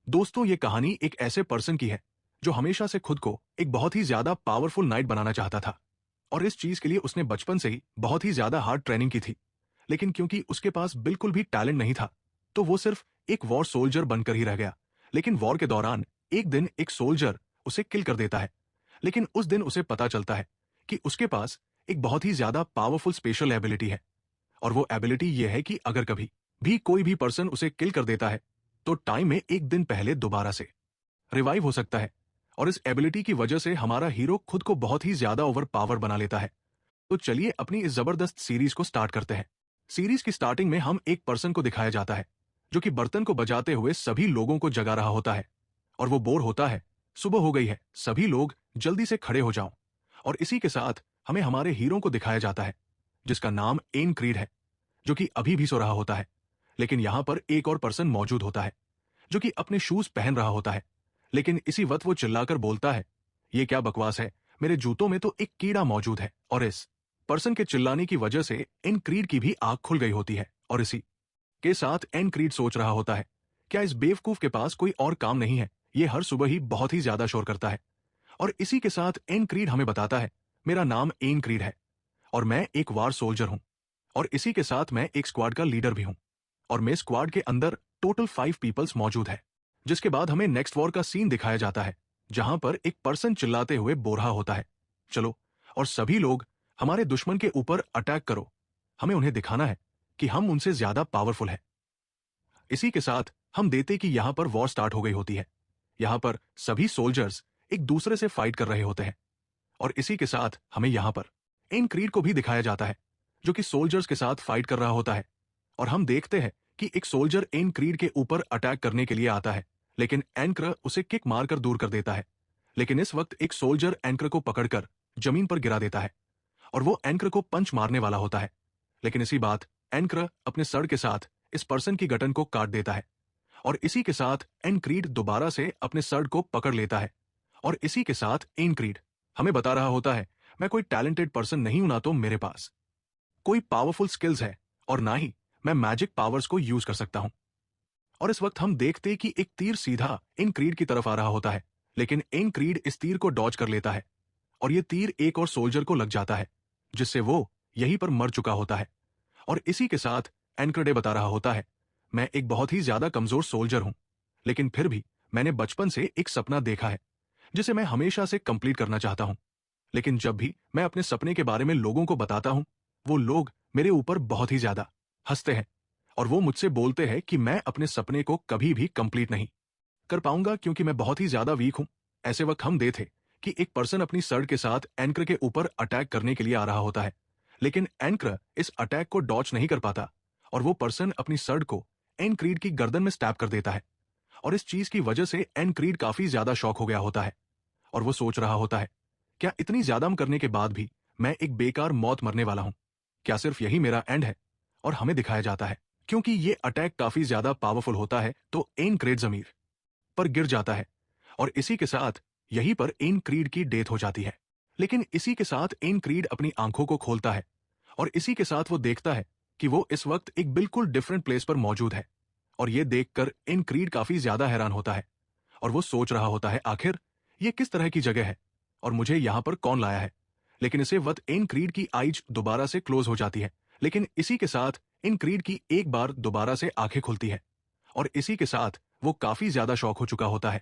दोस्तों, ये कहानी एक ऐसे पर्सन की है जो हमेशा से खुद को एक बहुत ही ज्यादा पावरफुल नाइट बनाना चाहता था। और इस चीज के लिए उसने बचपन से ही बहुत ही ज्यादा हार्ड ट्रेनिंग की थी। लेकिन क्योंकि उसके पास बिल्कुल भी टैलेंट नहीं था, तो वो सिर्फ एक वॉर सोल्जर बनकर ही रह गया। लेकिन वॉर के दौरान एक दिन एक सोल्जर उसे किल कर देता है। लेकिन उस दिन उसे पता चलता है कि उसके पास एक बहुत ही ज्यादा पावरफुल स्पेशल एबिलिटी है। और वो एबिलिटी ये है कि अगर कभी भी कोई भी पर्सन उसे किल कर देता है, तो टाइम में एक दिन पहले दोबारा से रिवाइव हो सकता है। और इस एबिलिटी की वजह से हमारा हीरो खुद को बहुत ही ज्यादा ओवर पावर बना लेता है। तो चलिए अपनी इस जबरदस्त सीरीज को स्टार्ट करते हैं। सीरीज की स्टार्टिंग में हम एक पर्सन को दिखाया जाता है जो कि बर्तन को बजाते हुए सभी लोगों को जगा रहा होता है। और वो बोर होता है। सुबह हो गई है, सभी लोग जल्दी से खड़े हो जाओ। और इसी के साथ हमें हमारे हीरो को दिखाया जाता है जिसका नाम एन क्रीड है, जो कि अभी भी सो रहा होता है। लेकिन यहां पर एक और पर्सन मौजूद होता है जो कि अपने शूज पहन रहा होता है। लेकिन इसी वक्त वो चिल्लाकर बोलता है, ये क्या बकवास है, मेरे जूतों में तो एक कीड़ा मौजूद है। और इस पर्सन के चिल्लाने की वजह से एन क्रीड की भी आंख खुल गई होती है। और इसी के साथ एन क्रीड सोच रहा होता है, क्या इस बेवकूफ के पास कोई और काम नहीं है, ये हर सुबह ही बहुत ही ज्यादा शोर करता है। और इसी के साथ एन क्रीड हमें बताता है, मेरा नाम एन क्रीड है और मैं एक वार सोल्जर हूं। और इसी के साथ मैं एक स्क्वाड का लीडर भी हूं। और मेरे स्क्वाड के अंदर टोटल 5 पीपल्स मौजूद है। जिसके बाद हमें नेक्स्ट वॉर का सीन दिखाया जाता है जहां पर एक पर्सन चिल्लाते हुए बोल रहा होता है, चलो और सभी लोग हमारे दुश्मन के ऊपर अटैक करो, हमें उन्हें दिखाना है कि हम उनसे ज्यादा पावरफुल है। इसी के साथ हम देते कि यहां पर वॉर स्टार्ट हो गई होती है। यहां पर सभी सोल्जर्स एक दूसरे से फाइट कर रहे होते हैं। और इसी के साथ हमें यहां पर इन क्रीड को भी दिखाया जाता है जो कि सोल्जर्स के साथ फाइट कर रहा होता है। और हम देखते हैं कि एक सोल्जर एन क्रीड के ऊपर अटैक करने के लिए आता है, लेकिन एंकर उसे किक मारकर दूर कर देता है। लेकिन इस वक्त एक सोल्जर एंकर को पकड़कर जमीन पर गिरा देता है और वो एंकर को पंच मारने वाला होता है। लेकिन इसी बात एंकर अपने सर के साथ इस पर्सन की गर्दन को काट देता है। और इसी के साथ एन क्रीड दोबारा से अपने सर को पकड़ लेता है। और इसी के साथ एन क्रीड हमें बता रहा होता है, मैं कोई टैलेंटेड पर्सन नहीं हूं, ना तो मेरे पास कोई पावरफुल स्किल्स है और ना ही मैं मैजिक पावर्स को यूज कर सकता हूं। और इस वक्त हम देखते कि एक तीर सीधा इन क्रीड की तरफ आ रहा होता है। लेकिन इन क्रीड इस तीर को डॉज कर लेता है और ये तीर एक और सोल्जर को लग जाता है, जिससे वो यहीं पर मर चुका होता है। और इसी के साथ एनक्रडे बता रहा होता है, मैं एक बहुत ही ज्यादा कमजोर सोल्जर हूं, लेकिन फिर भी मैंने बचपन से एक सपना देखा है जिसे मैं हमेशा से कंप्लीट करना चाहता हूं। लेकिन जब भी मैं अपने सपने के बारे में लोगों को बताता हूं, वो लोग मेरे ऊपर बहुत ही ज्यादा हंसते हैं। और वो मुझसे बोलते हैं कि मैं अपने सपने को कभी भी कंप्लीट नहीं कर पाऊंगा क्योंकि मैं बहुत ही ज्यादा वीक हूं। ऐसे वक्त हम दे थे कि एक पर्सन अपनी सर्ड के साथ एंकर के ऊपर अटैक करने के लिए आ रहा होता है। लेकिन एंकर इस अटैक को डॉच नहीं कर पाता और वो पर्सन अपनी सर्ड को एन क्रीड की गर्दन में स्टैब कर देता है। और इस चीज की वजह से एन क्रीड काफी ज्यादा शॉक हो गया होता है और वो सोच रहा होता है, क्या इतनी ज्यादा करने के बाद भी मैं एक बेकार मौत मरने वाला हूं? क्या सिर्फ यही मेरा एंड है? और हमें दिखाया जाता है क्योंकि ये अटैक काफी ज्यादा पावरफुल होता है, तो एन क्रीड जमीन पर गिर जाता है और इसी के साथ यहीं पर एन क्रीड की डेथ हो जाती है। लेकिन इसी के साथ एन क्रीड अपनी आंखों को खोलता है और इसी के साथ वो देखता है कि वो इस वक्त एक बिल्कुल डिफरेंट प्लेस पर मौजूद है। और ये देखकर एन क्रीड काफी ज्यादा हैरान होता है और वो सोच रहा होता है, आखिर ये किस तरह की जगह है और मुझे यहां पर कौन लाया है। लेकिन इसे वक्त एन क्रीड की आईज दोबारा से क्लोज हो जाती है। लेकिन इसी के साथ इन क्रीड की एक बार दोबारा से आंखें खुलती है और इसी के साथ वो काफी ज्यादा शॉक हो चुका होता है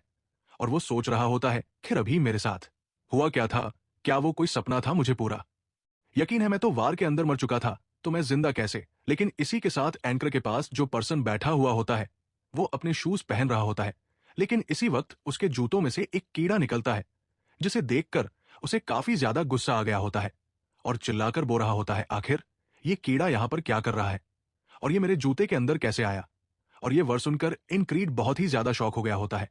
और वो सोच रहा होता है, फिर अभी मेरे साथ हुआ क्या था? क्या वो कोई सपना था मुझे पूरा यकीन है, मैं तो वार के अंदर मर चुका था, तो मैं जिंदा कैसे? लेकिन इसी के साथ एंकर के पास जो पर्सन बैठा हुआ होता है वो अपने शूज पहन रहा होता है। लेकिन इसी वक्त उसके जूतों में से एक कीड़ा निकलता है जिसे देखकर उसे काफी ज्यादा गुस्सा आ गया होता है और चिल्लाकर बोल रहा होता है, आखिर ये कीड़ा यहां पर क्या कर रहा है और ये मेरे जूते के अंदर कैसे आया? और ये वर्ड सुनकर इन क्रीड बहुत ही ज्यादा शॉक हो गया होता है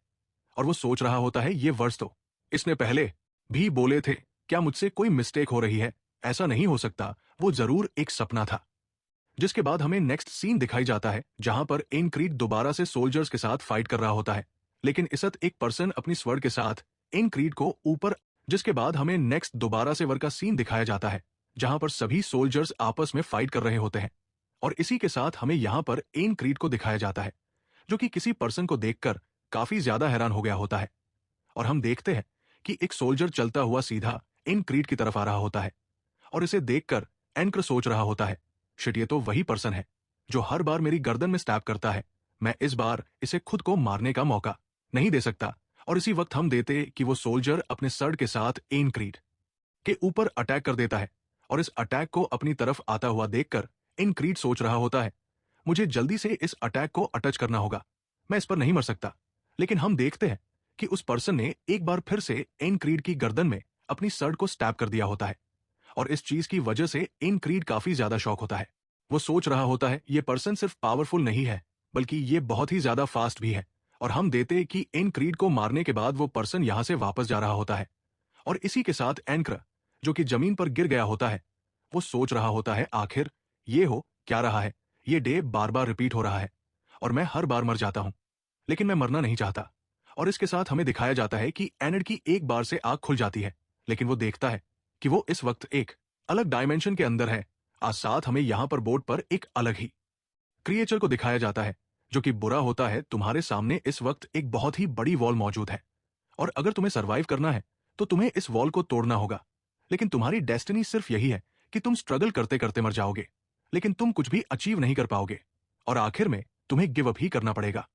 और वो सोच रहा होता है, ये वर्ड्स तो इसने पहले भी बोले थे, क्या मुझसे कोई मिस्टेक हो रही है? ऐसा नहीं हो सकता, वो जरूर एक सपना था। जिसके बाद हमें नेक्स्ट सीन दिखाई जाता है जहां पर इन क्रीड दोबारा से सोल्जर्स के साथ फाइट कर रहा होता है। लेकिन इस वक्त एक पर्सन अपनी स्वर्ड के साथ इन क्रीड को ऊपर, जिसके बाद हमें नेक्स्ट दोबारा से वर का सीन दिखाया जाता है जहां पर सभी सोल्जर्स आपस में फाइट कर रहे होते हैं। और इसी के साथ हमें यहां पर एन क्रीड को दिखाया जाता है जो कि किसी पर्सन को देखकर काफी ज्यादा हैरान हो गया होता है और हम देखते हैं कि एक सोल्जर चलता हुआ सीधा इन क्रीड की तरफ आ रहा होता है और इसे देखकर एंकर सोच रहा होता है, शिट, ये तो वही पर्सन है जो हर बार मेरी गर्दन में स्टैब करता है। मैं इस बार इसे खुद को मारने का मौका नहीं दे सकता। और इसी वक्त हम देते कि वो सोल्जर अपने सर्ड के साथ एन क्रीड के ऊपर अटैक कर देता है और इस अटैक को अपनी तरफ आता हुआ देखकर इन क्रीड सोच रहा होता है, मुझे जल्दी से इस अटैक को अटैच करना होगा, मैं इस पर नहीं मर सकता। लेकिन हम देखते हैं कि उस पर्सन ने एक बार फिर से इन क्रीड की गर्दन में अपनी सर्ड को स्टैब कर दिया होता है और इस चीज की वजह से इन क्रीड काफी ज्यादा शॉक होता है। वो सोच रहा होता है ये पर्सन सिर्फ पावरफुल नहीं है बल्कि ये बहुत ही ज्यादा फास्ट भी है। और हम देते कि इन क्रीड को मारने के बाद वो पर्सन यहां से वापस जा रहा होता है और इसी के साथ एंकर जो कि जमीन पर गिर गया होता है, वो सोच रहा होता है आखिर ये हो क्या रहा है, ये डे बार बार रिपीट हो रहा है और मैं हर बार मर जाता हूं, लेकिन मैं मरना नहीं चाहता। और इसके साथ हमें दिखाया जाता है कि एनड की एक बार से आंख खुल जाती है, लेकिन वो देखता है कि वो इस वक्त एक अलग डायमेंशन के अंदर है। आज साथ हमें यहां पर बोर्ड पर एक अलग ही क्रिएचर को दिखाया जाता है जो कि बुरा होता है। तुम्हारे सामने इस वक्त एक बहुत ही बड़ी वॉल मौजूद है और अगर तुम्हें सरवाइव करना है तो तुम्हें इस वॉल को तोड़ना होगा, लेकिन तुम्हारी डेस्टिनी सिर्फ यही है कि तुम स्ट्रगल करते करते मर जाओगे, लेकिन तुम कुछ भी अचीव नहीं कर पाओगे और आखिर में तुम्हें गिव अप ही करना पड़ेगा।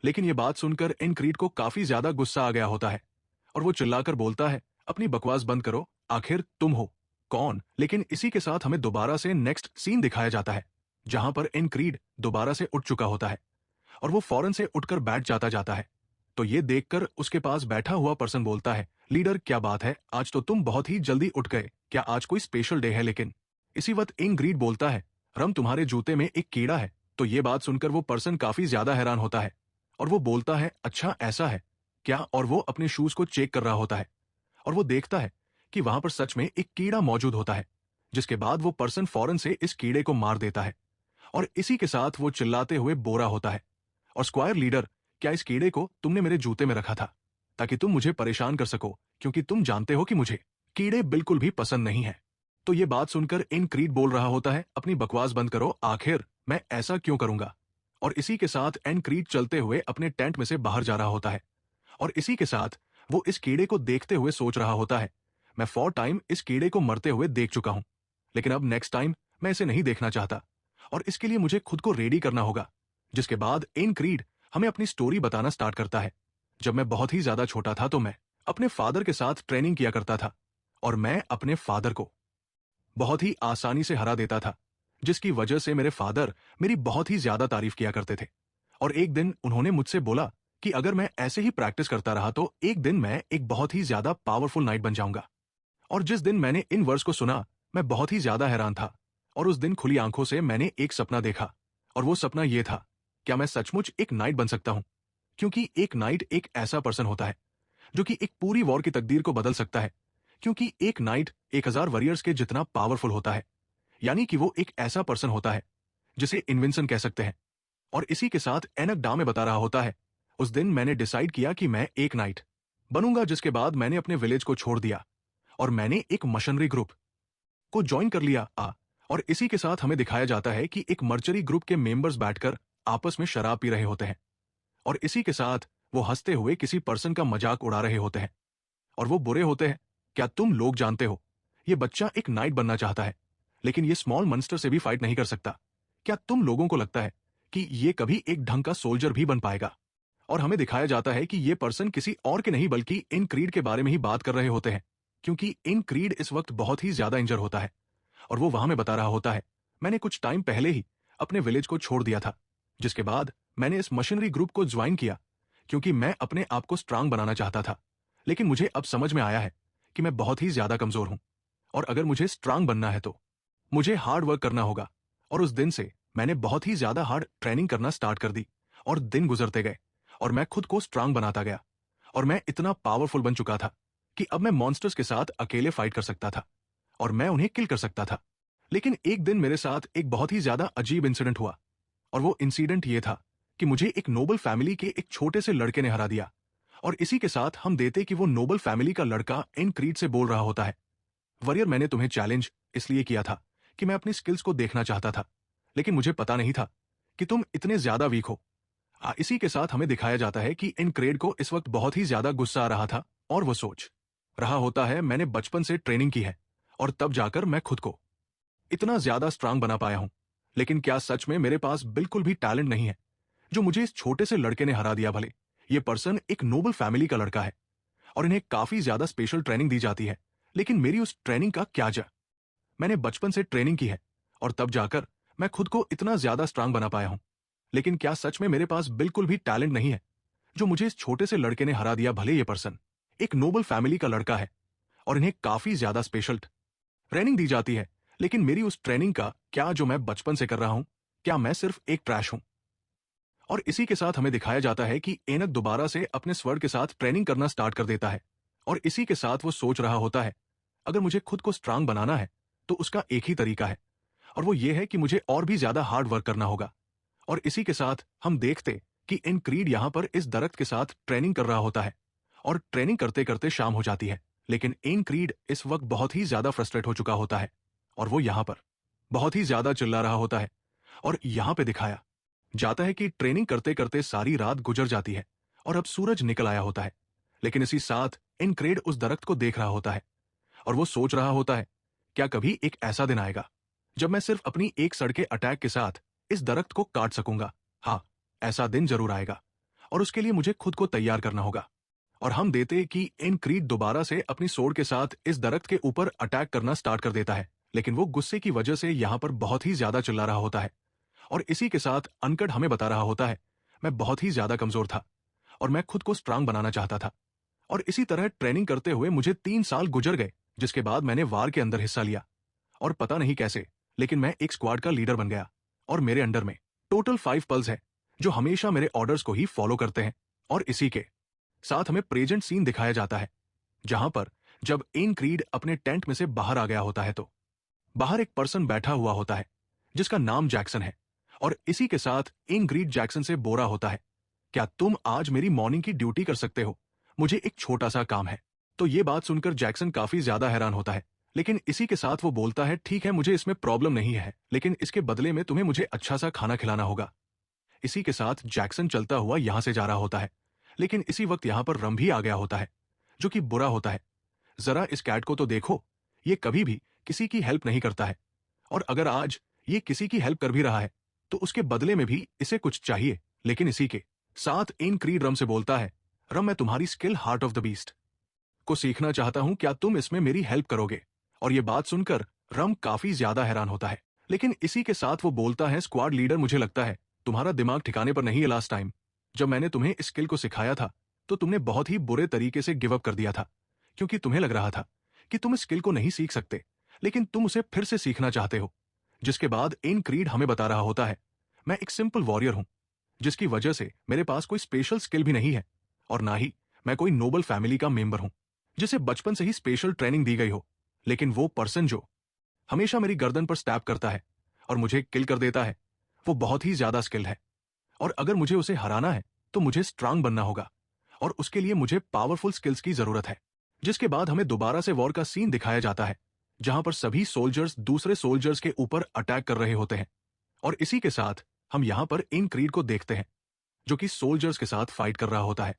लेकिन यह बात सुनकर इन क्रीड को काफी ज्यादा गुस्सा आ गया होता है और वो चिल्लाकर बोलता है, अपनी बकवास बंद करो, आखिर तुम हो कौन। लेकिन इसी के साथ हमें दोबारा से नेक्स्ट सीन दिखाया जाता है जहां पर इन क्रीड दोबारा से उठ चुका होता है और वो फौरन से उठकर बैठ जाता है। तो ये देखकर उसके पास बैठा हुआ पर्सन बोलता है, लीडर क्या बात है, आज तो तुम बहुत ही जल्दी उठ गए, क्या आज कोई स्पेशल डे है। लेकिन इसी वक्त इन ग्रीड बोलता है, रम तुम्हारे जूते में एक कीड़ा है। तो ये बात सुनकर वो पर्सन काफी ज्यादा हैरान होता है और वो बोलता है, अच्छा ऐसा है क्या। और वो अपने शूज को चेक कर रहा होता है और वो देखता है कि वहां पर सच में एक कीड़ा मौजूद होता है, जिसके बाद वो पर्सन फौरन से इस कीड़े को मार देता है और इसी के साथ वो चिल्लाते हुए बोरा होता है, और स्क्वायर लीडर, क्या इस कीड़े को तुमने मेरे जूते में रखा था ताकि तुम मुझे परेशान कर सको, क्योंकि तुम जानते हो कि मुझे कीड़े बिल्कुल भी पसंद नहीं है। तो ये बात सुनकर इन क्रीड बोल रहा होता है, अपनी बकवास बंद करो, आखिर मैं ऐसा क्यों करूंगा। और इसी के साथ एन क्रीड चलते हुए अपने टेंट में से बाहर जा रहा होता है और इसी के साथ वो इस कीड़े को देखते हुए सोच रहा होता है, मैं 4 टाइम इस कीड़े को मरते हुए देख चुका हूं, लेकिन अब नेक्स्ट टाइम मैं इसे नहीं देखना चाहता और इसके लिए मुझे खुद को रेडी करना होगा। जिसके बाद इन क्रीड हमें अपनी स्टोरी बताना स्टार्ट करता है। जब मैं बहुत ही ज्यादा छोटा था तो मैं अपने फादर के साथ ट्रेनिंग किया करता था और मैं अपने फादर को बहुत ही आसानी से हरा देता था, जिसकी वजह से मेरे फादर मेरी बहुत ही ज्यादा तारीफ किया करते थे। और एक दिन उन्होंने मुझसे बोला कि अगर मैं ऐसे ही प्रैक्टिस करता रहा तो एक दिन मैं एक बहुत ही ज्यादा पावरफुल नाइट बन जाऊंगा। और जिस दिन मैंने इन वर्ड्स को सुना मैं बहुत ही ज्यादा हैरान था और उस दिन खुली आंखों से मैंने एक सपना देखा और वो सपना ये था, क्या मैं सचमुच एक नाइट बन सकता हूं। क्योंकि एक नाइट एक ऐसा पर्सन होता है जो कि एक पूरी वॉर की तकदीर को बदल सकता है, क्योंकि एक नाइट 1000 वॉरियर्स के जितना पावरफुल होता है, यानी कि वो एक ऐसा पर्सन होता है जिसे इन्वेंशन कह सकते हैं। और इसी के साथ एनक डा में बता रहा होता है, उस दिन मैंने डिसाइड किया कि मैं एक नाइट बनूंगा, जिसके बाद मैंने अपने विलेज को छोड़ दिया और मैंने एक मशीनरी ग्रुप को ज्वाइन कर लिया। और इसी के साथ हमें दिखाया जाता है कि एक मर्चरी ग्रुप के मेंबर्स बैठकर आपस में शराब पी रहे होते हैं और इसी के साथ वो हंसते हुए किसी पर्सन का मजाक उड़ा रहे होते हैं और वो बुरे होते हैं, क्या तुम लोग जानते हो ये बच्चा एक नाइट बनना चाहता है, लेकिन ये स्मॉल मॉन्स्टर से भी फाइट नहीं कर सकता। क्या तुम लोगों को लगता है कि ये कभी एक ढंग का सोल्जर भी बन पाएगा। और हमें दिखाया जाता है कि ये पर्सन किसी और के नहीं बल्कि इन क्रीड के बारे में ही बात कर रहे होते हैं, क्योंकि इन क्रीड इस वक्त बहुत ही ज्यादा इंजर होता है और वो वहां में बता रहा होता है, मैंने कुछ टाइम पहले ही अपने विलेज को छोड़ दिया था, जिसके बाद मैंने इस मशीनरी ग्रुप को ज्वाइन किया क्योंकि मैं अपने आप को स्ट्रांग बनाना चाहता था। लेकिन मुझे अब समझ में आया है कि मैं बहुत ही ज्यादा कमजोर हूं और अगर मुझे स्ट्रांग बनना है तो मुझे हार्ड वर्क करना होगा। और उस दिन से मैंने बहुत ही ज्यादा हार्ड ट्रेनिंग करना स्टार्ट कर दी और दिन गुजरते गए और मैं खुद को स्ट्रांग बनाता गया और मैं इतना पावरफुल बन चुका था कि अब मैं मॉन्स्टर्स के साथ अकेले फाइट कर सकता था और मैं उन्हें किल कर सकता था। लेकिन एक दिन मेरे साथ एक बहुत ही ज्यादा अजीब इंसिडेंट हुआ और वो इंसिडेंट ये था कि मुझे एक नोबल फैमिली के एक छोटे से लड़के ने हरा दिया। और इसी के साथ हम देते कि वो नोबल फैमिली का लड़का इन क्रीड से बोल रहा होता है, वॉरियर मैंने तुम्हें चैलेंज इसलिए किया था कि मैं अपनी स्किल्स को देखना चाहता था, लेकिन मुझे पता नहीं था कि तुम इतने ज्यादा वीक हो। इसी के साथ हमें दिखाया जाता है कि इनक्रेड को इस वक्त बहुत ही ज्यादा गुस्सा आ रहा था और वो सोच रहा होता है मैंने बचपन से ट्रेनिंग की है और तब जाकर मैं खुद को इतना ज्यादा स्ट्रांग बना पाया हूं। लेकिन क्या सच में मेरे पास बिल्कुल भी टैलेंट नहीं है जो मुझे इस छोटे से लड़के ने हरा दिया? भले ये पर्सन एक नोबल फैमिली का लड़का है और इन्हें काफी ज्यादा स्पेशल ट्रेनिंग दी जाती है, लेकिन मेरी उस ट्रेनिंग का क्या जा? मैंने बचपन से ट्रेनिंग की है और तब जाकर मैं खुद को इतना ज्यादा स्ट्रांग बना पाया हूं। लेकिन क्या सच में मेरे पास बिल्कुल भी टैलेंट नहीं है जो मुझे इस छोटे से लड़के ने हरा दिया? भले ये पर्सन एक नोबल फैमिली का लड़का है और इन्हें काफी ज्यादा स्पेशल ट्रेनिंग दी जाती है, लेकिन मेरी उस ट्रेनिंग का क्या जो मैं बचपन से कर रहा हूं? क्या मैं सिर्फ एक ट्रैश हूं? और इसी के साथ हमें दिखाया जाता है कि एनक दोबारा से अपने स्वर्ड के साथ ट्रेनिंग करना स्टार्ट कर देता है और इसी के साथ वो सोच रहा होता है अगर मुझे खुद को स्ट्रांग बनाना है तो उसका एक ही तरीका है और वो ये है कि मुझे और भी ज्यादा हार्ड वर्क करना होगा। और इसी के साथ हम देखते कि इन क्रीड यहां पर इस दरख्त के साथ ट्रेनिंग कर रहा होता है और ट्रेनिंग करते करते शाम हो जाती है, लेकिन इन क्रीड इस वक्त बहुत ही ज्यादा फ्रस्ट्रेट हो चुका होता है और वो यहां पर बहुत ही ज्यादा चिल्ला रहा होता है। और यहां पे दिखाया जाता है कि ट्रेनिंग करते करते सारी रात गुजर जाती है और अब सूरज निकल आया होता है, लेकिन इसी साथ इनक्रेड उस दरख्त को देख रहा होता है और वो सोच रहा होता है क्या कभी एक ऐसा दिन आएगा जब मैं सिर्फ अपनी एक सड़के अटैक के साथ इस दरख्त को काट सकूंगा? हाँ, ऐसा दिन जरूर आएगा और उसके लिए मुझे खुद को तैयार करना होगा। और हम देते कि इनक्रीड दोबारा से अपनी सोड के साथ इस दरख्त के ऊपर अटैक करना स्टार्ट कर देता है, लेकिन वो गुस्से की वजह से यहां पर बहुत ही ज्यादा चिल्ला रहा होता है। और इसी के साथ अनकट हमें बता रहा होता है मैं बहुत ही ज्यादा कमजोर था और मैं खुद को स्ट्रांग बनाना चाहता था और इसी तरह ट्रेनिंग करते हुए मुझे 3 साल गुजर गए, जिसके बाद मैंने वार के अंदर हिस्सा लिया और पता नहीं कैसे लेकिन मैं एक स्क्वाड का लीडर बन गया और मेरे अंडर में टोटल 5 पल्स है जो हमेशा मेरे ऑर्डर्स को ही फॉलो करते हैं। और इसी के साथ हमें प्रेजेंट सीन दिखाया जाता है जहां पर जब एन क्रीड अपने टेंट में से बाहर आ गया होता है तो बाहर एक पर्सन बैठा हुआ होता है जिसका नाम जैक्सन है और इसी के साथ इनग्रीड जैक्सन से बोरा होता है क्या तुम आज मेरी मॉर्निंग की ड्यूटी कर सकते हो? मुझे एक छोटा सा काम है। तो ये बात सुनकर जैक्सन काफी ज्यादा हैरान होता है, लेकिन इसी के साथ वो बोलता है ठीक है मुझे इसमें प्रॉब्लम नहीं है, लेकिन इसके बदले में तुम्हें मुझे अच्छा सा खाना खिलाना होगा। इसी के साथ जैक्सन चलता हुआ यहां से जा रहा होता है, लेकिन इसी वक्त यहां पर रम भी आ गया होता है जो कि बुरा होता है। जरा इस कैट को तो देखो, ये कभी भी किसी की हेल्प नहीं करता है और अगर आज ये किसी की हेल्प कर भी रहा है तो उसके बदले में भी इसे कुछ चाहिए। लेकिन इसी के साथ इन क्रीड रम से बोलता है रम मैं तुम्हारी skill heart of the beast को सीखना चाहता हूं, क्या तुम इसमें मेरी हेल्प करोगे? और ये बात सुनकर रम काफी ज्यादा हैरान होता है, लेकिन इसी के साथ वो बोलता है स्क्वाड लीडर मुझे लगता है तुम्हारा दिमाग ठिकाने पर नहीं है। लास्ट टाइम जब मैंने तुम्हें इस स्किल को सिखाया था तो तुमने बहुत ही बुरे तरीके से गिव अप कर दिया था क्योंकि तुम्हें लग रहा था कि तुम इस स्किल को नहीं सीख सकते, लेकिन तुम उसे फिर से सीखना चाहते हो। जिसके बाद इन क्रीड हमें बता रहा होता है मैं एक सिंपल वॉरियर हूं जिसकी वजह से मेरे पास कोई स्पेशल स्किल भी नहीं है और ना ही मैं कोई नोबल फैमिली का मेंबर हूं जिसे बचपन से ही स्पेशल ट्रेनिंग दी गई हो। लेकिन वो पर्सन जो हमेशा मेरी गर्दन पर स्टैप करता है और मुझे किल कर देता है वो बहुत ही ज्यादा स्किल्ड है और अगर मुझे उसे हराना है तो मुझे स्ट्रांग बनना होगा और उसके लिए मुझे पावरफुल स्किल्स की जरूरत है। जिसके बाद हमें दोबारा से वॉर का सीन दिखाया जाता है जहां पर सभी सोल्जर्स दूसरे सोल्जर्स के ऊपर अटैक कर रहे होते हैं और इसी के साथ हम यहां पर इन क्रीड को देखते हैं जो कि सोल्जर्स के साथ फाइट कर रहा होता है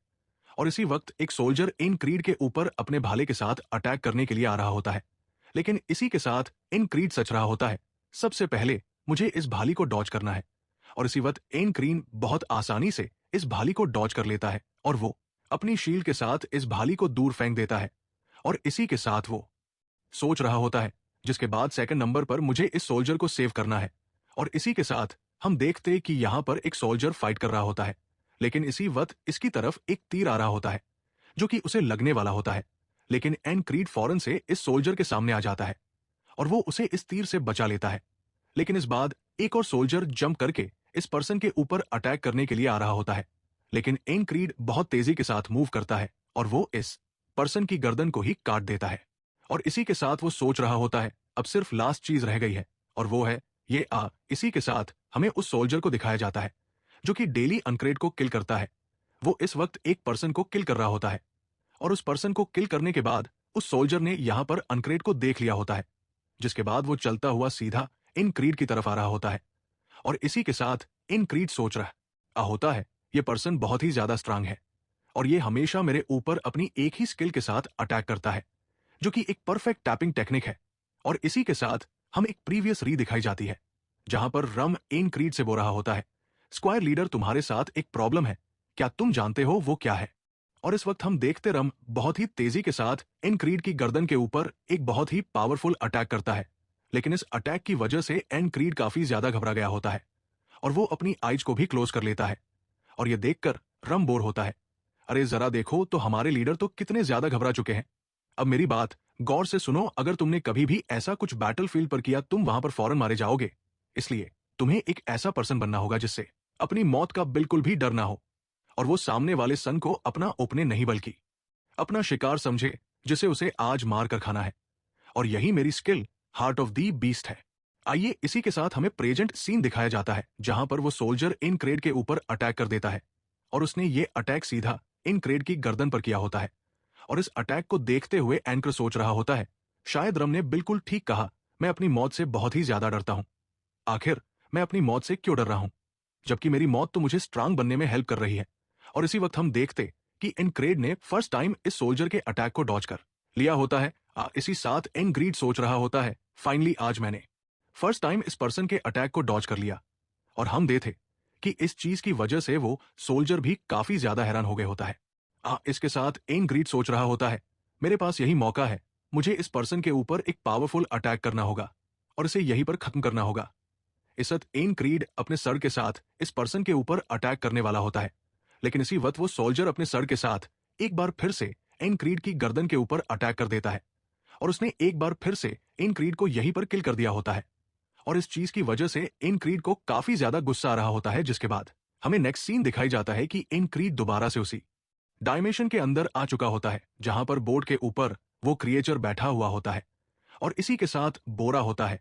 और इसी वक्त एक सोल्जर इन क्रीड के ऊपर अपने भाले के साथ अटैक करने के लिए आ रहा होता है, लेकिन इसी के साथ इन क्रीड सच रहा होता है सबसे पहले मुझे इस भाली को डॉज करना है और इसी वक्त इन क्रीन बहुत आसानी से इस भाली को डॉज कर लेता है और वो अपनी शील्ड के साथ इस भाली को दूर फेंक देता है और इसी के साथ वो सोच रहा होता है जिसके बाद सेकंड नंबर पर मुझे इस सोल्जर को सेव करना है और इसी के साथ हम देखते कि यहां पर एक सोल्जर फाइट कर रहा होता है, लेकिन इसी वक्त इसकी तरफ एक तीर आ रहा होता है जो कि उसे लगने वाला होता है, लेकिन एन क्रीड फौरन से इस सोल्जर के सामने आ जाता है और वो उसे इस तीर से बचा लेता है। लेकिन इस बाद एक और सोल्जर जंप करके इस पर्सन के ऊपर अटैक करने के लिए आ रहा होता है, लेकिन एन क्रीड बहुत तेजी के साथ मूव करता है और वो इस पर्सन की गर्दन को ही काट देता है और इसी के साथ वो सोच रहा होता है अब सिर्फ लास्ट चीज रह गई है और वो है ये इसी के साथ हमें उस सोल्जर को दिखाया जाता है जो कि डेली अनक्रेड को किल करता है। वो इस वक्त एक पर्सन को किल कर रहा होता है और उस पर्सन को किल करने के बाद उस सोल्जर ने यहां पर अनक्रेड को देख लिया होता है, जिसके बाद वो चलता हुआ सीधा इन क्रीड की तरफ आ रहा होता है और इसी के साथ इन क्रीड सोच रहा होता है ये पर्सन बहुत ही ज्यादा स्ट्रांग है और ये हमेशा मेरे ऊपर अपनी एक ही स्किल के साथ अटैक करता है, जो कि एक परफेक्ट टैपिंग टेक्निक है। और इसी के साथ हम एक प्रीवियस री दिखाई जाती है, जहां पर रम एन क्रीड से बोल रहा होता है, स्क्वायर लीडर तुम्हारे साथ एक प्रॉब्लम है, क्या तुम जानते हो वो क्या है? और इस वक्त हम देखते रम बहुत ही तेजी के साथ इन क्रीड की गर्दन के ऊपर एक बहुत ही पावरफुल अटैक करता है। लेकिन इस अटैक की वजह से एन क्रीड काफी ज्यादा घबरा गया होता है और वो अपनी आइज को भी क्लोज कर लेता है। और ये देखकर रम बोर होता है, अरे जरा देखो तो हमारे लीडर तो कितने ज्यादा घबरा चुके हैं। अब मेरी बात गौर से सुनो, अगर तुमने कभी भी ऐसा कुछ बैटलफील्ड पर किया तुम वहां पर फौरन मारे जाओगे। इसलिए तुम्हें एक ऐसा पर्सन बनना होगा जिससे अपनी मौत का बिल्कुल भी डर ना हो, और वो सामने वाले सन को अपना ओपने नहीं बल्कि अपना शिकार समझे, जिसे उसे आज मार कर खाना है। और यही मेरी skill heart of the beast है। आइए इसी के साथ हमें प्रेजेंट सीन दिखाया जाता है, जहां पर वो सोल्जर इन क्रेड के ऊपर अटैक कर देता है और उसने ये अटैक सीधा इन क्रेड की गर्दन पर किया होता है। और इस अटैक को देखते हुए एंकर सोच रहा होता है, शायद रम ने बिल्कुल ठीक कहा, मैं अपनी मौत से बहुत ही ज्यादा डरता हूं। आखिर मैं अपनी मौत से क्यों डर रहा हूं, जबकि मेरी मौत तो मुझे स्ट्रांग बनने में हेल्प कर रही है। और इसी वक्त हम देखते कि इन क्रेड ने फर्स्ट टाइम इस सोल्जर के अटैक को डॉज कर लिया होता है। इसी साथ इन ग्रीड सोच रहा होता है, फाइनली आज मैंने फर्स्ट टाइम इस पर्सन के अटैक को डॉज कर लिया। और हम देखे कि इस चीज की वजह से वो सोल्जर भी काफी ज्यादा हैरान हो गए होता है। इसके साथ इन ग्रीड सोच रहा होता है, मेरे पास यही मौका है, मुझे इस पर्सन के ऊपर एक पावरफुल अटैक करना होगा और इसे यहीं पर खत्म करना होगा। इस वक्त एन क्रीड अपने सर के साथ इस पर्सन के ऊपर अटैक करने वाला होता है, लेकिन इसी वक्त वो सोल्जर अपने सर के साथ एक बार फिर से एन क्रीड की गर्दन के ऊपर अटैक कर देता है और उसने एक बार फिर से एन क्रीड को यहीं पर किल कर दिया होता है। और इस चीज की वजह से एन क्रीड को काफी ज्यादा गुस्सा आ रहा होता है, जिसके बाद हमें नेक्स्ट सीन दिखाई जाता है कि एन क्रीड दोबारा से उसी डायमेंशन के अंदर आ चुका होता है, जहां पर बोर्ड के ऊपर वो क्रिएचर बैठा हुआ होता है और इसी के साथ बोरा होता है।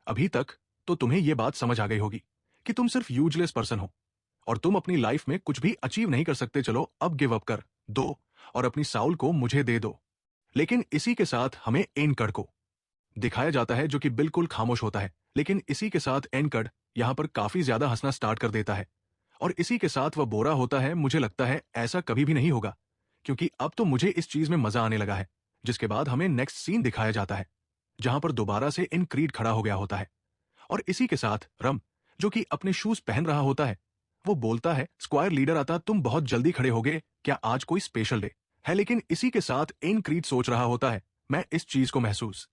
अभी तक तो तुम्हें यह बात समझ आ गई होगी कि तुम सिर्फ यूजलेस पर्सन हो और तुम अपनी लाइफ में कुछ भी अचीव नहीं कर सकते। चलो अब गिव अप कर दो और अपनी साउल को मुझे दे दो। लेकिन इसी के साथ हमें एनकड को दिखाया जाता है, जो कि बिल्कुल खामोश होता है। लेकिन इसी के साथ एनकड यहां पर काफी ज्यादा हंसना स्टार्ट कर देता है और इसी के साथ वह बोरा होता है, मुझे लगता है ऐसा कभी भी नहीं होगा, क्योंकि अब तो मुझे इस चीज में मजा आने लगा है। जिसके बाद हमें नेक्स्ट सीन दिखाया जाता है, जहां पर दोबारा से इन क्रीड खड़ा हो गया होता है और इसी के साथ रम, जो कि अपने शूज पहन रहा होता है, वो बोलता है, स्क्वायर लीडर आता तुम बहुत जल्दी खड़े हो गए, क्या आज कोई स्पेशल डे है? लेकिन इसी के साथ इन क्रीड सोच रहा होता है, मैं इस चीज को महसूस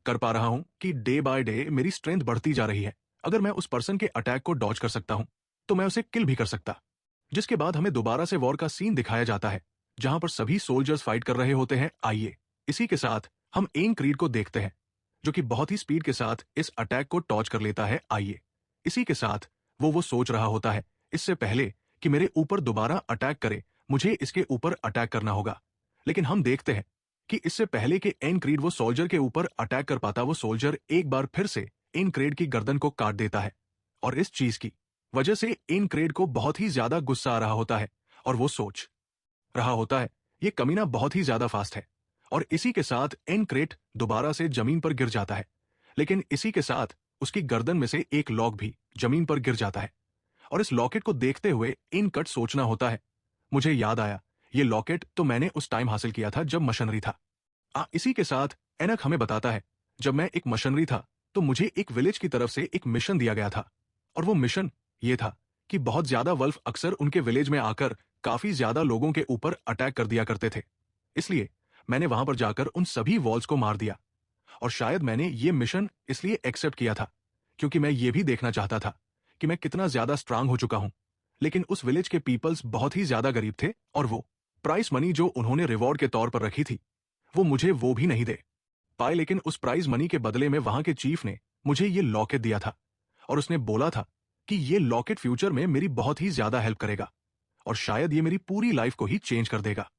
कर पा रहा हूं कि डे बाय डे मेरी स्ट्रेंथ बढ़ती जा रही है। अगर मैं उस पर्सन के अटैक को डॉज कर सकता हूं तो मैं उसे किल भी कर सकता। जिसके बाद हमें दोबारा से वॉर का सीन दिखाया जाता है, जहां पर सभी सोल्जर्स फाइट कर रहे होते हैं। आइए इसी के साथ हम एन क्रीड को देखते हैं, जो कि बहुत ही स्पीड के साथ इस अटैक को टॉच कर लेता है। आइए इसी के साथ वो सोच रहा होता है, इससे पहले कि मेरे ऊपर दोबारा अटैक करे मुझे इसके ऊपर अटैक करना होगा। लेकिन हम देखते हैं कि इससे पहले कि एन क्रीड वो सोल्जर के ऊपर अटैक कर पाता, वो सोल्जर एक बार फिर से एन क्रीड की गर्दन को काट देता है और इस चीज की वजह से एन क्रेड को बहुत ही ज्यादा गुस्सा आ रहा होता है और वो सोच रहा होता है, ये कमीना बहुत ही ज्यादा फास्ट है। और इसी के साथ एन क्रेट दोबारा से जमीन पर गिर जाता है, लेकिन इसी के साथ उसकी गर्दन में से एक लॉक भी जमीन पर गिर जाता है और इस लॉकेट को देखते हुए इन कट सोचना होता है, मुझे याद आया, ये लॉकेट तो मैंने उस टाइम हासिल किया था जब मशीनरी था। इसी के साथ एनक हमें बताता है, जब मैं एक मशीनरी था तो मुझे एक विलेज की तरफ से एक मिशन दिया गया था और वो मिशन ये था कि बहुत ज्यादा वल्फ अक्सर उनके विलेज में आकर काफी ज्यादा लोगों के ऊपर अटैक कर दिया करते थे। इसलिए मैंने वहां पर जाकर उन सभी वॉल्स को मार दिया और शायद मैंने ये मिशन इसलिए एक्सेप्ट किया था क्योंकि मैं ये भी देखना चाहता था कि मैं कितना ज्यादा स्ट्रांग हो चुका हूं। लेकिन उस विलेज के पीपल्स बहुत ही ज्यादा गरीब थे और वो प्राइस मनी जो उन्होंने रिवॉर्ड के तौर पर रखी थी वो मुझे वो भी नहीं दे पाए। लेकिन उस प्राइज मनी के बदले में वहां के चीफ ने मुझे ये लॉकेट दिया था और उसने बोला था कि ये लॉकेट फ्यूचर में मेरी बहुत ही ज्यादा हेल्प करेगा और शायद ये मेरी पूरी लाइफ को ही चेंज कर देगा।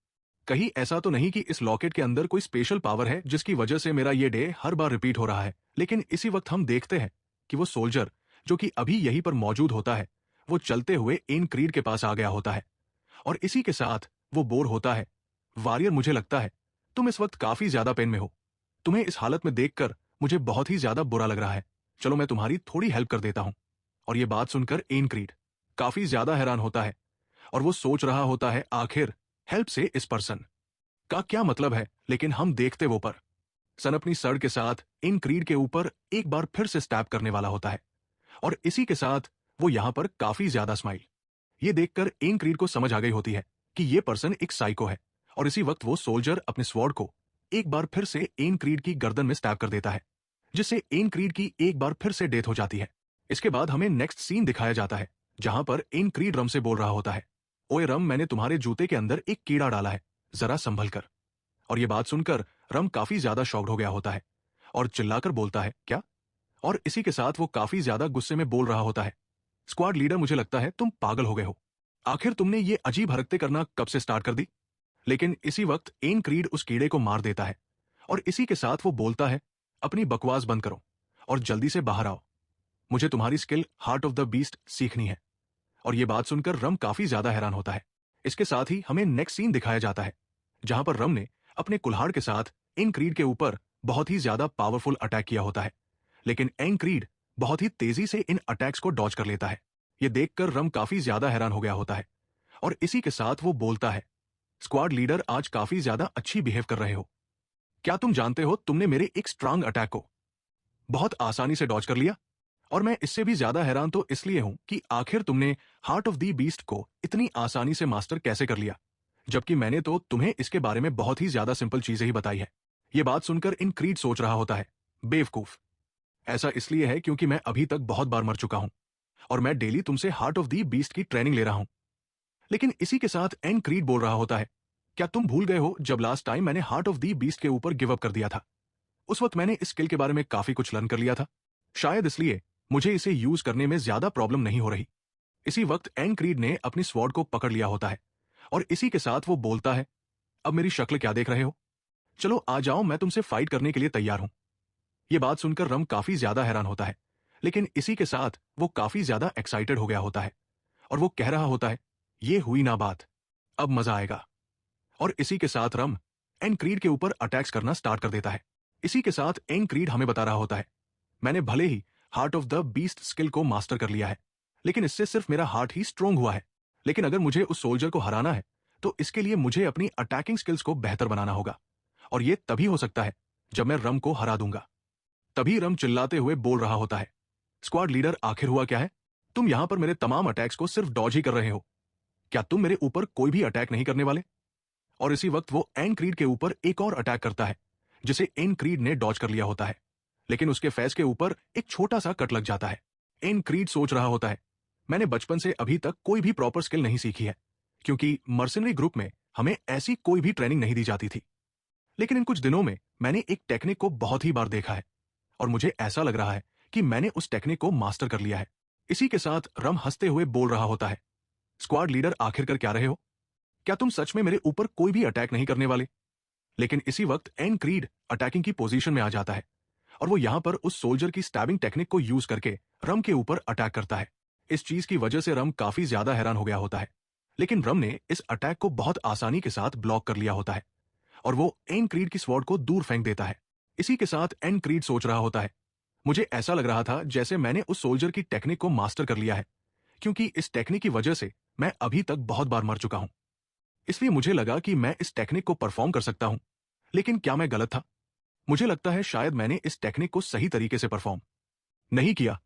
कहीं ऐसा तो नहीं कि इस लॉकेट के अंदर कोई स्पेशल पावर है जिसकी वजह से मेरा ये डे हर बार रिपीट हो रहा है। लेकिन इसी वक्त हम देखते हैं कि वो सोल्जर जो कि अभी यहीं पर मौजूद होता है, वो चलते हुए एन क्रीड के पास आ गया होता है और इसी के साथ वो बोर होता है, वॉरियर मुझे लगता है तुम इस वक्त काफी ज्यादा पेन में हो, तुम्हें इस हालत में देखकर मुझे बहुत ही ज्यादा बुरा लग रहा है, चलो मैं तुम्हारी थोड़ी हेल्प कर देता हूं। और ये बात सुनकर एन क्रीड काफी ज्यादा हैरान होता है और वो सोच रहा होता है आखिर हेल्प से इस पर्सन का क्या मतलब है। लेकिन हम देखते वो पर सन अपनी सर के साथ इन क्रीड के ऊपर एक बार फिर से स्टैप करने वाला होता है, और इसी के साथ वो यहां पर काफी ज्यादा स्माइल। ये देखकर एन क्रीड को समझ आ गई होती है कि ये पर्सन एक साइको है, और इसी वक्त वो सोल्जर अपने स्वॉर्ड को एक बार फिर से एन क्रीड की गर्दन में स्टैब कर देता है, जिससे एन क्रीड की एक बार फिर से डेथ हो जाती है। इसके बाद हमें नेक्स्ट सीन दिखाया जाता है, जहां पर एन क्रीड रम से बोल रहा होता है, ओए रम, मैंने तुम्हारे जूते के अंदर एक कीड़ा डाला है, जरा संभल कर। और ये बात सुनकर रम काफी ज्यादा शॉक्ड हो गया होता है और चिल्लाकर बोलता है, क्या? और इसी के साथ वो काफी ज्यादा गुस्से में बोल रहा होता है, स्क्वाड लीडर, मुझे लगता है तुम पागल हो गए हो। आखिर तुमने ये अजीब हरकतें करना कब से स्टार्ट कर दी? लेकिन इसी वक्त एन क्रीड उस कीड़े को मार देता है, और इसी के साथ वो बोलता है, अपनी बकवास बंद करो और जल्दी से बाहर आओ, मुझे तुम्हारी skill heart of the beast सीखनी है। और ये बात सुनकर रम काफी ज्यादा हैरान होता है। इसके साथ ही हमें नेक्स्ट सीन दिखाया जाता है, जहां पर रम ने अपने कुल्हाड़ के साथ इन क्रीड के ऊपर बहुत ही ज्यादा पावरफुल अटैक किया होता है, लेकिन एन क्रीड बहुत ही तेजी से इन अटैक्स को डॉज कर लेता है। ये देखकर रम काफी ज्यादा हैरान हो गया होता है, और इसी के साथ वो बोलता है, स्क्वाड लीडर, आज काफी ज्यादा अच्छी बिहेव कर रहे हो। क्या तुम जानते हो तुमने मेरे एक स्ट्रांग अटैक को बहुत आसानी से डॉज कर लिया? और मैं इससे भी ज्यादा हैरान तो इसलिए हूं कि आखिर तुमने हार्ट ऑफ दी बीस्ट को इतनी आसानी से मास्टर कैसे कर लिया, जबकि मैंने तो तुम्हें इसके बारे में बहुत ही ज्यादा सिंपल चीजें ही बताई है। ये बात सुनकर इन क्रीड सोच रहा होता है, बेवकूफ, ऐसा इसलिए है क्योंकि मैं अभी तक बहुत बार मर चुका हूं और मैं डेली तुमसे हार्ट ऑफ दी बीस्ट की ट्रेनिंग ले रहा हूं। लेकिन इसी के साथ एन क्रीड बोल रहा होता है, क्या तुम भूल गए हो जब लास्ट टाइम मैंने हार्ट ऑफ दी बीस्ट के ऊपर गिव अप कर दिया था? उस वक्त मैंने इस स्किल के बारे में काफी कुछ लर्न कर लिया था, शायद इसलिए मुझे इसे यूज करने में ज्यादा प्रॉब्लम नहीं हो रही। इसी वक्त एन क्रीड ने अपनी स्वॉर्ड को पकड़ लिया होता है, और इसी के साथ वो बोलता है, अब मेरी शक्ल क्या देख रहे हो? चलो आ जाओ, मैं तुमसे फाइट करने के लिए तैयार हूं। ये बात सुनकर रम काफी ज्यादा हैरान होता है, लेकिन इसी के साथ वो काफी ज्यादा एक्साइटेड हो गया होता है, और वो कह रहा होता है, ये हुई ना बात, अब मजा आएगा। और इसी के साथ रम एन क्रीड के ऊपर अटैक्स करना स्टार्ट कर देता है। इसी के साथ एन क्रीड हमें बता रहा होता है, मैंने भले ही heart of the beast skill को मास्टर कर लिया है, लेकिन इससे सिर्फ मेरा हार्ट ही स्ट्रोंग हुआ है। लेकिन अगर मुझे उस सोल्जर को हराना है तो इसके लिए मुझे अपनी अटैकिंग स्किल्स को बेहतर बनाना होगा, और ये तभी हो सकता है जब मैं रम को हरा दूंगा। तभी रम चिल्लाते हुए बोल रहा होता है, स्क्वाड लीडर, आखिर हुआ क्या है? तुम यहां पर मेरे तमाम अटैक्स को सिर्फ डॉज ही कर रहे हो, क्या तुम मेरे ऊपर कोई भी अटैक नहीं करने वाले? और इसी वक्त वो एन क्रीड के ऊपर एक और अटैक करता है, जिसे एन क्रीड ने डॉज कर लिया होता है, लेकिन उसके फेस के ऊपर एक छोटा सा कट लग जाता है। एन क्रीड सोच रहा होता है, मैंने बचपन से अभी तक कोई भी प्रॉपर स्किल नहीं सीखी है, क्योंकि मर्सनरी ग्रुप में हमें ऐसी कोई भी ट्रेनिंग नहीं दी जाती थी। लेकिन इन कुछ दिनों में मैंने एक टेक्निक को बहुत ही बार देखा है, और मुझे ऐसा लग रहा है कि मैंने उस टेक्निक को मास्टर कर लिया है। इसी के साथ रम हंसते हुए बोल रहा होता है, स्क्वाड लीडर, आखिर कर क्या रहे हो? क्या तुम सच में मेरे ऊपर कोई भी अटैक नहीं करने वाले? लेकिन इसी वक्त एन क्रीड अटैकिंग की पोजीशन में आ जाता है, और वो यहां पर उस सोल्जर की स्टैबिंग टेक्निक को यूज करके रम के ऊपर अटैक करता है। इस चीज की वजह से रम काफी ज्यादा हैरान हो गया होता है, लेकिन रम ने इस अटैक को बहुत आसानी के साथ ब्लॉक कर लिया होता है, और वो एन क्रीड की स्वॉर्ड को दूर फेंक देता है। इसी के साथ एन क्रीड सोच रहा होता है, मुझे ऐसा लग रहा था जैसे मैंने उस सोल्जर की टेक्निक को मास्टर कर लिया है, क्योंकि इस टेक्निक की वजह से मैं अभी तक बहुत बार मर चुका हूं, इसलिए मुझे लगा कि मैं इस टेक्निक को परफॉर्म कर सकता हूं। लेकिन क्या मैं गलत था? मुझे लगता है शायद मैंने इस टेक्निक को सही तरीके से परफॉर्म नहीं किया।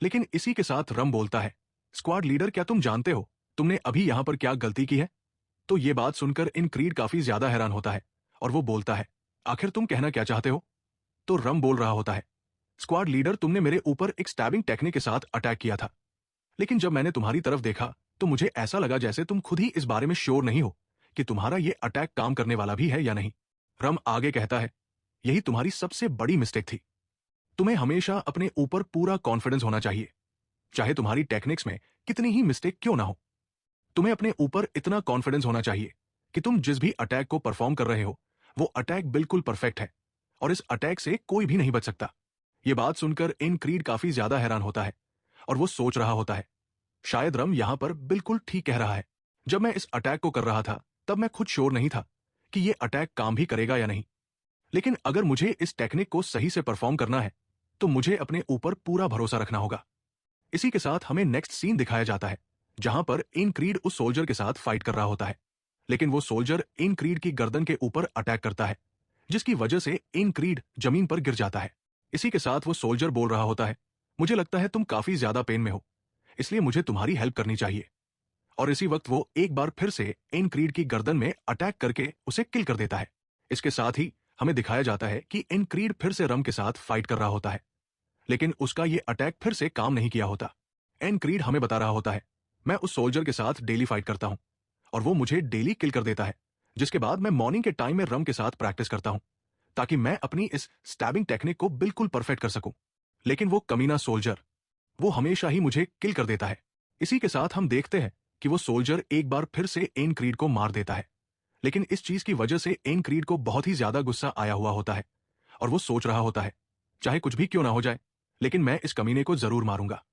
लेकिन इसी के साथ रम बोलता है, स्क्वाड लीडर, क्या तुम जानते हो तुमने अभी यहां पर क्या गलती की है? तो ये बात सुनकर इन क्रीड काफी ज्यादा हैरान होता है, और वो बोलता है, आखिर तुम कहना क्या चाहते हो? तो रम बोल रहा होता है, स्क्वाड लीडर, तुमने मेरे ऊपर एक स्टैबिंग टेक्निक के साथ अटैक किया था, लेकिन जब मैंने तुम्हारी तरफ देखा तो मुझे ऐसा लगा जैसे तुम खुद ही इस बारे में श्योर नहीं हो कि तुम्हारा ये अटैक काम करने वाला भी है या नहीं। रम आगे कहता है, यही तुम्हारी सबसे बड़ी मिस्टेक थी। तुम्हें हमेशा अपने ऊपर पूरा कॉन्फिडेंस होना चाहिए, चाहे तुम्हारी टेक्निक्स में कितनी ही मिस्टेक क्यों ना हो। तुम्हें अपने ऊपर इतना कॉन्फिडेंस होना चाहिए कि तुम जिस भी अटैक को परफॉर्म कर रहे हो वो अटैक बिल्कुल परफेक्ट है, और इस अटैक से कोई भी नहीं बच सकता। ये बात सुनकर इन क्रीड काफी ज्यादा हैरान होता है, और वो सोच रहा होता है, शायद रम यहां पर बिल्कुल ठीक कह रहा है। जब मैं इस अटैक को कर रहा था तब मैं खुद श्योर नहीं था कि ये अटैक काम भी करेगा या नहीं, लेकिन अगर मुझे इस टेक्निक को सही से परफॉर्म करना है तो मुझे अपने ऊपर पूरा भरोसा रखना होगा। इसी के साथ हमें नेक्स्ट सीन दिखाया जाता है, जहां पर इन क्रीड उस सोल्जर के साथ फाइट कर रहा होता है। लेकिन वो सोल्जर इन क्रीड की गर्दन के ऊपर अटैक करता है, जिसकी वजह से इन क्रीड जमीन पर गिर जाता है। इसी के साथ वो सोल्जर बोल रहा होता है, मुझे लगता है तुम काफी ज्यादा पेन में हो, इसलिए मुझे तुम्हारी हेल्प करनी चाहिए। और इसी वक्त वो एक बार फिर से इन क्रीड की गर्दन में अटैक करके उसे किल कर देता है। इसके साथ ही हमें दिखाया जाता है कि इन क्रीड फिर से रम के साथ फाइट कर रहा होता है, लेकिन उसका ये अटैक फिर से काम नहीं किया होता। एन क्रीड हमें बता रहा होता है, मैं उस सोल्जर के साथ डेली फाइट करता हूं और वो मुझे डेली किल कर देता है, जिसके बाद मैं मॉर्निंग के टाइम में रम के साथ प्रैक्टिस करता हूं ताकि मैं अपनी इस स्टैबिंग टेक्निक को बिल्कुल परफेक्ट कर सकूं। लेकिन वो कमीना सोल्जर, वो हमेशा ही मुझे किल कर देता है। इसी के साथ हम देखते हैं कि वो सोल्जर एक बार फिर से एन क्रीड को मार देता है, लेकिन इस चीज की वजह से एन क्रीड को बहुत ही ज्यादा गुस्सा आया हुआ होता है और वो सोच रहा होता है, चाहे कुछ भी क्यों ना हो जाए, लेकिन मैं इस कमीने को जरूर मारूंगा।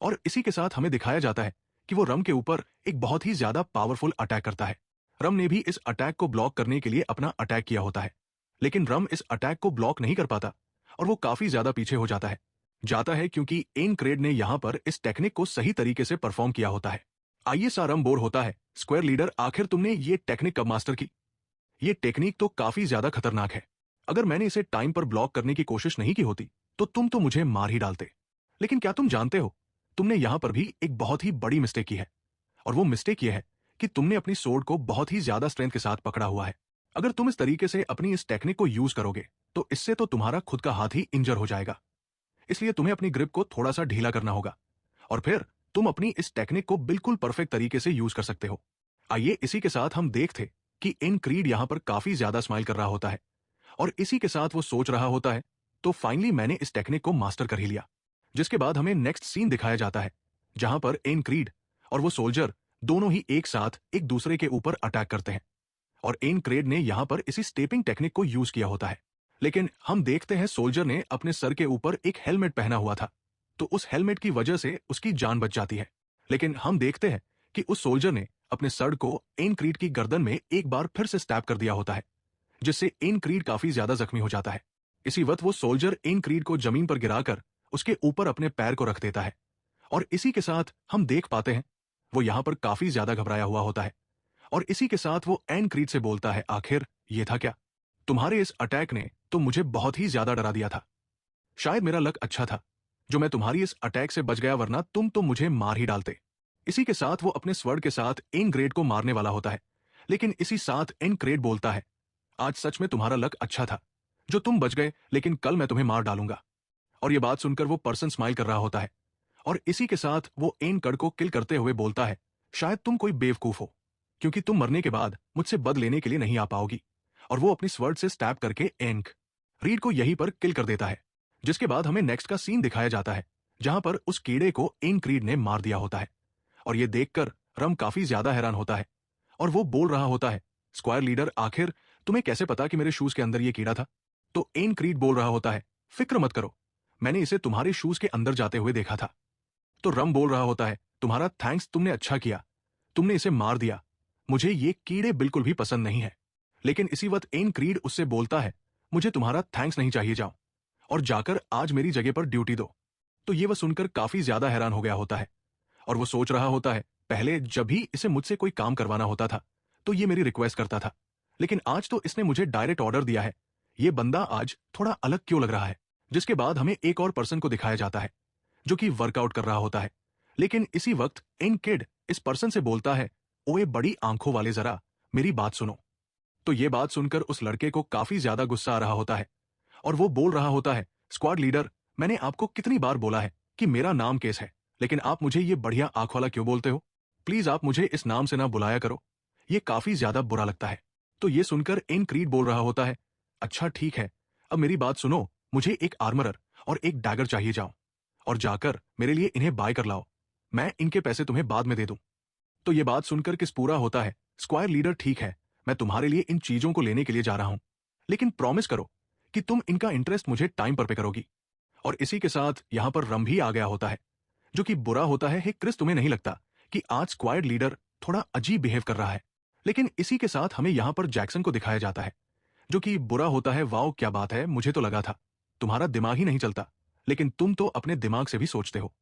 और इसी के साथ हमें दिखाया जाता है कि वो रम के ऊपर एक बहुत ही ज्यादा पावरफुल अटैक करता है। रम ने भी इस अटैक को ब्लॉक करने के लिए अपना अटैक किया होता है, लेकिन रम इस अटैक को ब्लॉक नहीं कर पाता और वो काफी ज्यादा पीछे हो जाता है क्योंकि एन क्रेड ने यहां पर इस टेक्निक को सही तरीके से परफॉर्म किया होता है। आइए सा रम बोर होता है, स्क्वायर लीडर आखिर तुमने ये टेक्निक कब मास्टर की? ये टेक्निक तो काफी ज्यादा खतरनाक है। अगर मैंने इसे टाइम पर ब्लॉक करने की कोशिश नहीं की होती तो तुम तो मुझे मार ही डालते। लेकिन क्या तुम जानते हो, तुमने यहां पर भी एक बहुत ही बड़ी मिस्टेक की है, और वो मिस्टेक ये है कि तुमने अपनी सोर्ड को बहुत ही ज्यादा स्ट्रेंथ के साथ पकड़ा हुआ है। अगर तुम इस तरीके से अपनी इस टेक्निक को यूज करोगे तो इससे तो तुम्हारा खुद का हाथ ही इंजर हो जाएगा। इसलिए तुम्हें अपनी ग्रिप को थोड़ा सा ढीला करना होगा और फिर तुम अपनी इस टेक्निक को बिल्कुल परफेक्ट तरीके से यूज कर सकते हो। आइए इसी के साथ हम देखते कि इन क्रीड यहां पर काफी ज्यादा स्माइल कर रहा होता है और इसी के साथ वो सोच रहा होता है, तो फाइनली मैंने इस टेक्निक को मास्टर कर ही लिया। जिसके बाद हमें नेक्स्ट सीन दिखाया जाता है जहां पर एन क्रीड और वो सोल्जर दोनों ही एक साथ एक दूसरे के ऊपर अटैक करते हैं और एन क्रेड ने यहां पर इसी स्टेपिंग टेक्निक को यूज किया होता है। लेकिन हम देखते हैं सोल्जर ने अपने सर के ऊपर एक हेलमेट पहना हुआ था, तो उस हेलमेट की वजह से उसकी जान बच जाती है। लेकिन हम देखते हैं कि उस सोल्जर ने अपने सर को एन क्रीड की गर्दन में एक बार फिर से स्टैब कर दिया होता है, जिससे एन क्रीड काफी ज्यादा जख्मी हो जाता है। इसी वक्त वो सोल्जर एन क्रीड को जमीन पर गिराकर उसके ऊपर अपने पैर को रख देता है और इसी के साथ हम देख पाते हैं वो यहां पर काफी ज्यादा घबराया हुआ होता है और इसी के साथ वो एन क्रीड से बोलता है, आखिर ये था क्या? तुम्हारे इस अटैक ने तो मुझे बहुत ही ज्यादा डरा दिया था। शायद मेरा लक अच्छा था जो मैं तुम्हारी इस अटैक से बच गया, वरना तुम तो मुझे मार ही डालते। इसी के साथ वो अपने स्वर्ड के साथ एन ग्रेड को मारने वाला होता है, लेकिन इसी साथ एन ग्रेड बोलता है, आज सच में तुम्हारा लक अच्छा था जो तुम बच गए, लेकिन कल मैं तुम्हें मार डालूंगा। और ये बात सुनकर वो पर्सन स्माइल कर रहा होता है और इसी के साथ वो एन कड़ को किल करते हुए बोलता है, शायद तुम कोई बेवकूफ हो क्योंकि तुम मरने के बाद मुझसे बद लेने के लिए नहीं आ पाओगी। और वो अपनी स्वर्ड से स्टैब करके एंक रीड को यहीं पर किल कर देता है। जिसके बाद हमें नेक्स्ट का सीन दिखाया जाता है जहां पर उस कीड़े को एंक रीड ने मार दिया होता है और ये देखकर रम काफी ज्यादा हैरान होता है और वो बोल रहा होता है, स्क्वायर लीडर आखिर तुम्हें कैसे पता कि मेरे शूज के अंदर ये कीड़ा था? तो एन क्रीड बोल रहा होता है, फिक्र मत करो, मैंने इसे तुम्हारे शूज के अंदर जाते हुए देखा था। तो रम बोल रहा होता है, तुम्हारा थैंक्स, तुमने अच्छा किया, तुमने इसे मार दिया, मुझे ये कीड़े बिल्कुल भी पसंद नहीं है। लेकिन इसी वक्त एन क्रीड उससे बोलता है, मुझे तुम्हारा थैंक्स नहीं चाहिए, जाओ और जाकर आज मेरी जगह पर ड्यूटी दो। तो ये वह सुनकर काफी ज्यादा हैरान हो गया होता है और वो सोच रहा होता है, पहले जब भी इसे मुझसे कोई काम करवाना होता था तो ये मेरी रिक्वेस्ट करता था, लेकिन आज तो इसने मुझे डायरेक्ट ऑर्डर दिया है, ये बंदा आज थोड़ा अलग क्यों लग रहा है। जिसके बाद हमें एक और पर्सन को दिखाया जाता है जो कि वर्कआउट कर रहा होता है। लेकिन इसी वक्त इन किड इस पर्सन से बोलता है, ओए बड़ी आंखों वाले, जरा मेरी बात सुनो। तो ये बात सुनकर उस लड़के को काफी ज्यादा गुस्सा आ रहा होता है और वो बोल रहा होता है, स्क्वाड लीडर, मैंने आपको कितनी बार बोला है कि मेरा नाम केस है, लेकिन आप मुझे ये बढ़िया आंख वाला क्यों बोलते हो? प्लीज आप मुझे इस नाम से ना बुलाया करो, ये काफी ज्यादा बुरा लगता है। तो ये सुनकर इन क्रीड बोल रहा होता है, अच्छा ठीक है, अब मेरी बात सुनो, मुझे एक आर्मरर और एक डैगर चाहिए, जाओ और जाकर मेरे लिए इन्हें बाय कर लाओ, मैं इनके पैसे तुम्हें बाद में दे दूं। तो ये बात सुनकर किस पूरा होता है, स्क्वायर लीडर ठीक है, मैं तुम्हारे लिए इन चीजों को लेने के लिए जा रहा हूं, लेकिन प्रॉमिस करो कि तुम इनका इंटरेस्ट मुझे टाइम पर पे करोगी। और इसी के साथ यहां पर रम भी आ गया होता है जो कि बुरा होता है, हे क्रिस, तुम्हें नहीं लगता कि आज स्क्वायर लीडर थोड़ा अजीब बिहेव कर रहा है? लेकिन इसी के साथ हमें यहां पर जैक्सन को दिखाया जाता है जो कि बुरा होता है, वाओ क्या बात है, मुझे तो लगा था तुम्हारा दिमाग ही नहीं चलता, लेकिन तुम तो अपने दिमाग से भी सोचते हो।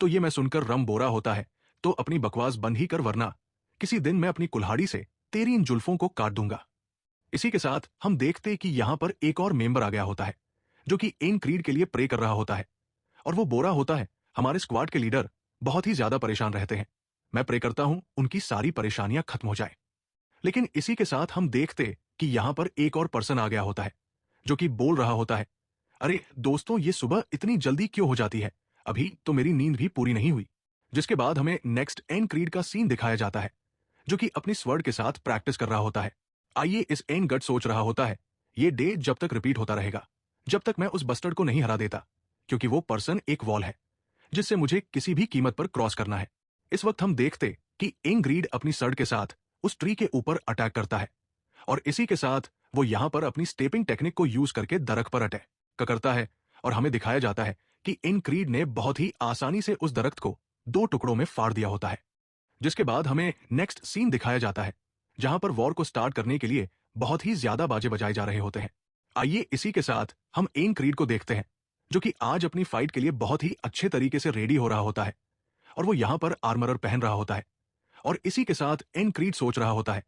तो ये मैं सुनकर रम बोरा होता है, तो अपनी बकवास बंद ही कर, वरना किसी दिन मैं अपनी कुल्हाड़ी से तेरी इन जुल्फों को काट दूंगा। इसी के साथ हम देखते कि यहां पर एक और मेंबर आ गया होता है जो कि एन क्रीड के लिए प्रे कर रहा होता है, और वो बोरा होता है। हमारे स्क्वाड के लीडर बहुत ही ज्यादा परेशान रहते हैं। मैं प्रे करता हूं उनकी सारी परेशानियां खत्म हो जाए। लेकिन इसी के साथ हम देखते कि यहां पर एक और पर्सन आ गया होता है जो कि बोल रहा होता है, अरे दोस्तों, ये सुबह इतनी जल्दी क्यों हो जाती है? अभी तो मेरी नींद भी पूरी नहीं हुई। जिसके बाद हमें नेक्स्ट एन क्रीड का सीन दिखाया जाता है जो कि अपनी स्वर्ड के साथ प्रैक्टिस कर रहा होता है। आइए, इस एन गट सोच रहा होता है, ये डे जब तक रिपीट होता रहेगा जब तक मैं उस बस्टर्ड को नहीं हरा देता, क्योंकि वो पर्सन एक वॉल है जिससे मुझे किसी भी कीमत पर क्रॉस करना है। इस वक्त हम देखते कि इंग्रीड अपनी सर्ड के साथ उस ट्री के ऊपर अटैक करता है, और इसी के साथ वो यहां पर अपनी स्टेपिंग टेक्निक को यूज करके दरख्त पर अटैक करता है, और हमें दिखाया जाता है कि इंक्रीड ने बहुत ही आसानी से उस दरख्त को दो टुकड़ों में फाड़ दिया होता है। जिसके बाद हमें नेक्स्ट सीन दिखाया जाता है जहां पर वॉर को स्टार्ट करने के लिए बहुत ही ज्यादा बाजे बजाए जा रहे होते हैं। आइए, इसी के साथ हम एन क्रीड को देखते हैं जो कि आज अपनी फाइट के लिए बहुत ही अच्छे तरीके से रेडी हो रहा होता है, और वो यहां पर आर्मरर पहन रहा होता है। और इसी के साथ एन क्रीड सोच रहा होता है,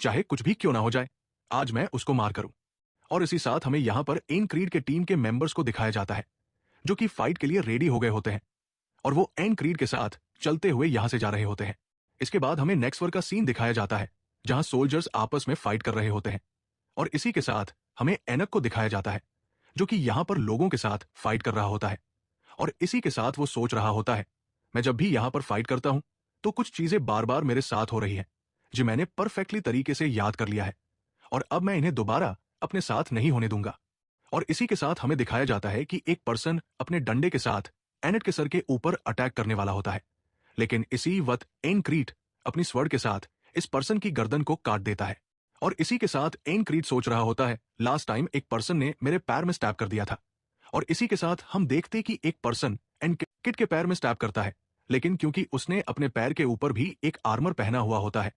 चाहे कुछ भी क्यों ना हो जाए, आज मैं उसको मार करूं। और इसी साथ हमें यहां पर एन क्रीड के टीम के मेंबर्स को दिखाया जाता है जो कि फाइट के लिए रेडी हो गए होते हैं, और वो एन क्रीड के साथ चलते हुए यहां से जा रहे होते हैं। इसके बाद हमें नेक्स्ट वर का सीन दिखाया जाता है जहां सोल्जर्स आपस में फाइट कर रहे होते हैं, और इसी के साथ हमें एनक को दिखाया जाता है जो कि यहां पर लोगों के साथ फाइट कर रहा होता है। और इसी के साथ वो सोच रहा होता है, मैं जब भी यहां पर फाइट करता हूं तो कुछ चीजें बार बार मेरे साथ हो रही है जो मैंने परफेक्टली तरीके से याद कर लिया है, और अब मैं इन्हें दोबारा अपने साथ नहीं होने दूंगा। और इसी के साथ हमें दिखाया जाता है कि एक पर्सन अपने डंडे के साथ एनेट के सर के ऊपर अटैक करने वाला होता है, लेकिन इसी वक्त एन क्रीड अपनी स्वर्ड के साथ इस पर्सन की गर्दन को काट देता है। और इसी के साथ एन क्रीड सोच रहा होता है, लास्ट टाइम एक पर्सन ने मेरे पैर में स्टैब कर दिया था। और इसी के साथ हम देखते कि एक पर्सन एन किड के पैर में स्टैब करता है, लेकिन क्योंकि उसने अपने पैर के ऊपर भी एक आर्मर पहना हुआ होता है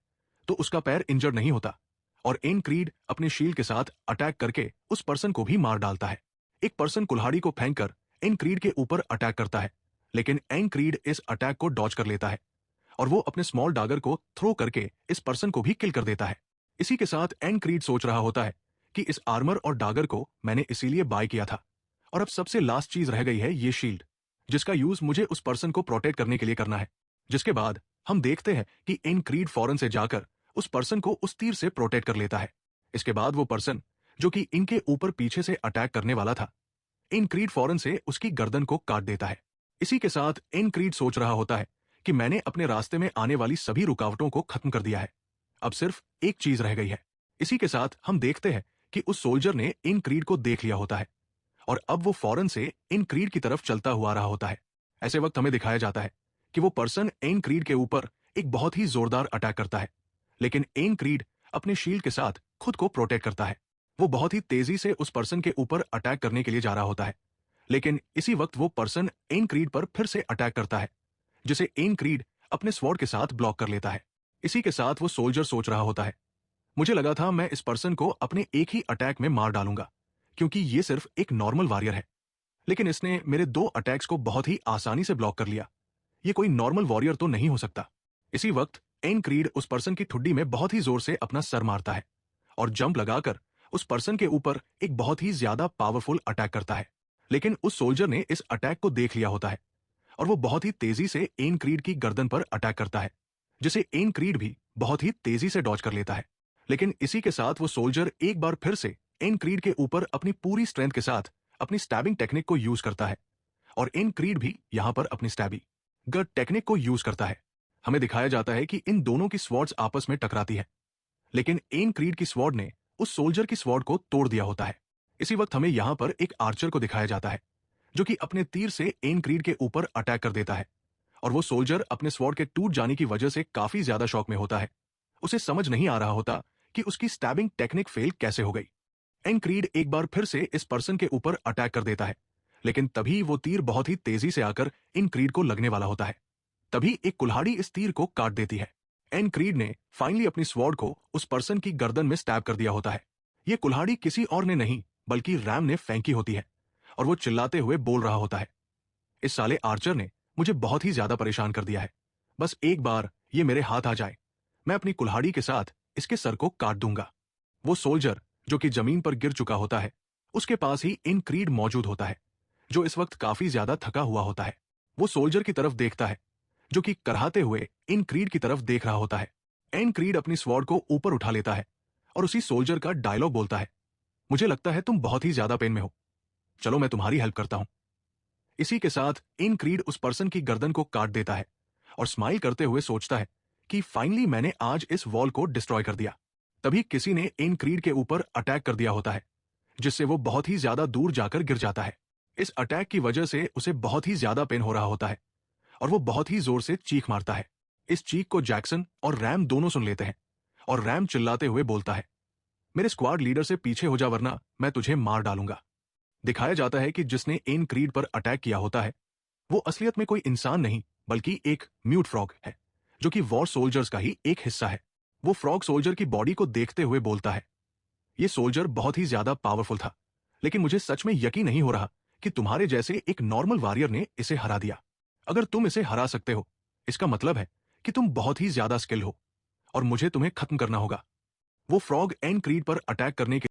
तो उसका पैर इंजर्ड नहीं होता, और एन क्रीड अपने शील्ड के साथ अटैक करके उस पर्सन को भी मार डालता है। एक पर्सन कुल्हाड़ी को फेंककर एन क्रीड के ऊपर अटैक करता है, लेकिन एन क्रीड इस अटैक को डॉज कर लेता है, और वो अपने स्मॉल डागर को थ्रो करके इस पर्सन को भी किल कर देता है। इसी के साथ एन क्रीड सोच रहा होता है कि इस आर्मर और डागर को मैंने इसीलिए बाय किया था, और अब सबसे लास्ट चीज रह गई है ये शील्ड, जिसका यूज मुझे उस पर्सन को प्रोटेक्ट करने के लिए करना है। जिसके बाद हम देखते हैं कि एन क्रीड फौरन से जाकर उस पर्सन को उस तीर से प्रोटेक्ट कर लेता है। इसके बाद वो पर्सन जो कि इनके ऊपर पीछे से अटैक करने वाला था, एन क्रीड फौरन से उसकी गर्दन को काट देता है। इसी के साथ एन क्रीड सोच रहा होता है कि मैंने अपने रास्ते में आने वाली सभी रुकावटों को खत्म कर दिया है, अब सिर्फ एक चीज रह गई है। इसी के साथ हम देखते हैं कि उस सोल्जर ने इन क्रीड को देख लिया होता है, और अब वो फौरन से इन क्रीड की तरफ चलता हुआ आ रहा होता है। ऐसे वक्त हमें दिखाया जाता है कि वो पर्सन एन क्रीड के ऊपर एक बहुत ही जोरदार अटैक करता है, लेकिन एन क्रीड अपने शील्ड के साथ खुद को प्रोटेक्ट करता है। वो बहुत ही तेजी से उस पर्सन के ऊपर अटैक करने के लिए जा रहा होता है, लेकिन इसी वक्त वो पर्सन एन क्रीड पर फिर से अटैक करता है, जिसे एन क्रीड अपने स्वॉर्ड के साथ ब्लॉक कर लेता है। इसी के साथ वो सोल्जर सोच रहा होता है, मुझे लगा था मैं इस पर्सन को अपने एक ही अटैक में मार डालूंगा क्योंकि ये सिर्फ एक नॉर्मल वॉरियर है, लेकिन इसने मेरे दो अटैक्स को बहुत ही आसानी से ब्लॉक कर लिया। ये कोई नॉर्मल वॉरियर तो नहीं हो सकता। इसी वक्त एन क्रीड उस पर्सन की ठुड्डी में बहुत ही जोर से अपना सर मारता है और जंप लगाकर उस पर्सन के ऊपर एक बहुत ही ज्यादा पावरफुल अटैक करता है, लेकिन उस सोल्जर ने इस अटैक को देख लिया होता है और वो बहुत ही तेजी से एन क्रीड की गर्दन पर अटैक करता है, जिसे एन क्रीड भी बहुत ही तेजी से डॉज कर लेता है। लेकिन इसी के साथ वो सोल्जर एक बार फिर से एन क्रीड के ऊपर अपनी पूरी स्ट्रेंथ के साथ अपनी स्टैबिंग टेक्निक को यूज करता है, और एन क्रीड भी यहां पर अपनी स्टैबिंग गट टेक्निक को यूज करता है। हमें दिखाया जाता है कि इन दोनों की स्वॉर्ड्स आपस में टकराती है, लेकिन एन क्रीड की स्वॉर्ड ने उस सोल्जर की स्वॉर्ड को तोड़ दिया होता है। इसी वक्त हमें यहां पर एक आर्चर को दिखाया जाता है जो कि अपने तीर से एन क्रीड के ऊपर अटैक कर देता है, और वो सोल्जर अपने स्वॉर्ड के टूट जाने की वजह से काफी ज्यादा शॉक में होता है। उसे समझ नहीं आ रहा होता कि उसकी स्टैबिंग टेक्निक फेल कैसे हो गई। एन क्रीड एक बार फिर से इस पर्सन के ऊपर अटैक कर देता है, लेकिन तभी वो तीर बहुत ही तेजी से आकर इन क्रीड को लगने वाला होता है। तभी एक कुल्हाड़ी इस तीर को काट देती है। एन क्रीड ने फाइनली अपनी स्वॉर्ड को उस पर्सन की गर्दन में स्टैब कर दिया होता है। ये कुल्हाड़ी किसी और ने नहीं बल्कि रैम ने फेंकी होती है, और वो चिल्लाते हुए बोल रहा होता है, इस साले आर्चर ने मुझे बहुत ही ज्यादा परेशान कर दिया है। बस एक बार ये मेरे हाथ आ जाए, मैं अपनी कुल्हाड़ी के साथ इसके सर को काट दूंगा। वो सोल्जर जो कि जमीन पर गिर चुका होता है, उसके पास ही इन क्रीड मौजूद होता है, जो इस वक्त काफी ज्यादा थका हुआ होता है। वो सोल्जर की तरफ देखता है, जो कि कराहते हुए इन क्रीड की तरफ देख रहा होता है। एन क्रीड अपनी स्वॉर्ड को ऊपर उठा लेता है और उसी सोल्जर का डायलॉग बोलता है, मुझे लगता है तुम बहुत ही ज्यादा पेन में हो, चलो मैं तुम्हारी हेल्प करता हूं। इसी के साथ इन क्रीड उस पर्सन की गर्दन को काट देता है और स्माइल करते हुए सोचता है कि फाइनली मैंने आज इस वॉल को डिस्ट्रॉय कर दिया। तभी किसी ने इन क्रीड के ऊपर अटैक कर दिया होता है, जिससे वो बहुत ही ज्यादा दूर जाकर गिर जाता है। इस अटैक की वजह से उसे बहुत ही ज्यादा पेन हो रहा होता है और वो बहुत ही जोर से चीख मारता है। इस चीख को जैक्सन और रैम दोनों सुन लेते हैं और रैम चिल्लाते हुए बोलता है, मेरे स्क्वाड लीडर से पीछे हो जा वरना मैं तुझे मार डालूंगा। दिखाया जाता है कि जिसने एन क्रीड पर अटैक किया होता है वो असलियत में कोई इंसान नहीं बल्कि एक म्यूट फ्रॉग है, जो कि वॉर सोल्जर्स का ही एक हिस्सा है। वो फ्रॉग सोल्जर की बॉडी को देखते हुए बोलता है, ये सोल्जर बहुत ही ज्यादा पावरफुल था, लेकिन मुझे सच में यकीन नहीं हो रहा कि तुम्हारे जैसे एक नॉर्मल वॉरियर ने इसे हरा दिया। अगर तुम इसे हरा सकते हो, इसका मतलब है कि तुम बहुत ही ज्यादा स्किल्ड हो और मुझे तुम्हें खत्म करना होगा। वो फ्रॉग एन क्रीड पर अटैक करने के